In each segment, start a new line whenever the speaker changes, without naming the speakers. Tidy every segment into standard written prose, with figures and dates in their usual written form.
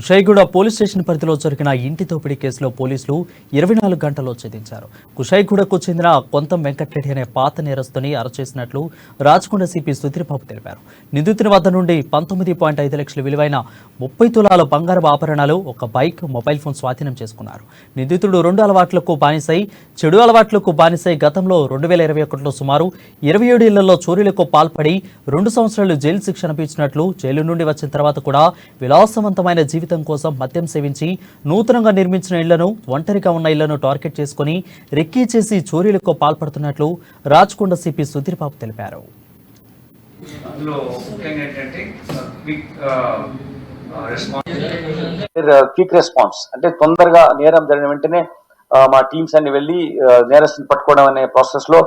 Kushaiguda police station పరిధిలో జరిగిన ఇంటి దోపిడీ కేసులో పోలీసులు 24 గంటల్లో ఛేదించారు. కుషాయిగూడకు చెందిన కొంతం వెంకటరెడ్డి అనే పాత నేరస్తుని అరెస్ట్ చేసినట్లు రాచకొండ సిపి సుధీర్ బాబు తెలిపారు. నిందితుని వద్ద నుండి 19.5 లక్షల విలువైన 30 తులాల బంగారపు ఆభరణాలు, ఒక బైక్, మొబైల్ ఫోన్ స్వాధీనం చేసుకున్నారు. నిందితుడు 2 అలవాట్లకు బానిసై, చెడు అలవాట్లకు బానిసై గతంలో 2021లో సుమారు 27 ఇళ్లలో చోరీలకు పాల్పడి 2 సంవత్సరాలు జైలు శిక్ష అనిపించినట్లు, జైలు నుండి వచ్చిన తర్వాత కూడా విలాసవంతమైన జీవితం కోసం మద్యం సేవించి నూతనంగా నిర్మించిన ఇళ్లను, ఒంటరిగా ఉన్న ఇళ్లను టార్గెట్ చేసుకుని రెక్కీ చేసి చోరీలకు పాల్పడుతున్నట్లు రాచకొండ సిపి సుధీర్ బాబు తెలిపారు.
క్విక్ రెస్పాన్స్ అంటే తొందరగా నేరం జరిగిన వెంటనే మా టీమ్స్ అన్ని వెళ్ళి నేరస్తుని పట్టుకోవడం అనే ప్రాసెస్ లో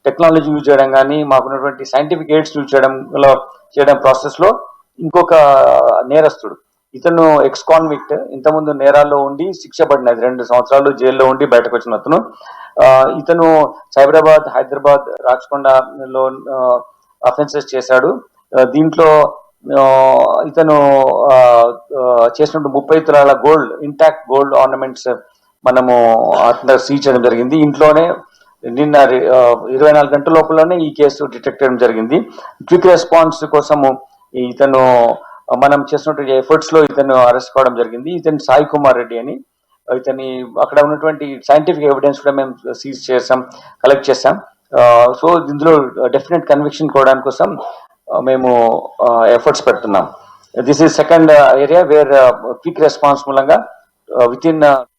టెక్నాలజీ యూజ్ చేయడం కానీ, మాకున్నటువంటి సైంటిఫిక్ ఎయిడ్స్ యూజ్ చేయడం ప్రాసెస్ లో ఇంకొక నేరస్తుడు, ఇతను ఎక్స్ కాన్విక్ట్, ఇంతకుముందు నేరాల్లో ఉండి శిక్ష పడినది 2 సంవత్సరాలు జైల్లో ఉండి బయటకు వచ్చిన అతను. ఇతను సైబరాబాద్, హైదరాబాద్, రాచకొండలో అఫెన్సెస్ చేశాడు. దీంట్లో ఇతను చేసినట్టు 30 తులాల గోల్డ్, ఇంటాక్ట్ గోల్డ్ ఆర్నమెంట్స్ మనము సీజ్ చేయడం జరిగింది. ఇంట్లోనే నిన్న 24 గంటల లోపలనే ఈ కేసు డిటెక్ట్ చేయడం జరిగింది. క్విక్ రెస్పాన్స్ కోసము ఇతను మనం చేసినటువంటి ఎఫర్ట్స్ లో ఇతను అరెస్ట్ కావడం జరిగింది. ఇతను సాయి కుమార్ రెడ్డి అని. ఇతని అక్కడ ఉన్నటువంటి సైంటిఫిక్ ఎవిడెన్స్ కూడా మేము సీజ్ చేసాం, కలెక్ట్ చేసాం. సో ఇందులో డెఫినెట్ కన్విక్షన్ కోవడానికి కోసం మేము ఎఫర్ట్స్ పెడుతున్నాం. This is second area where quick response మూలంగా విత్ ఇన్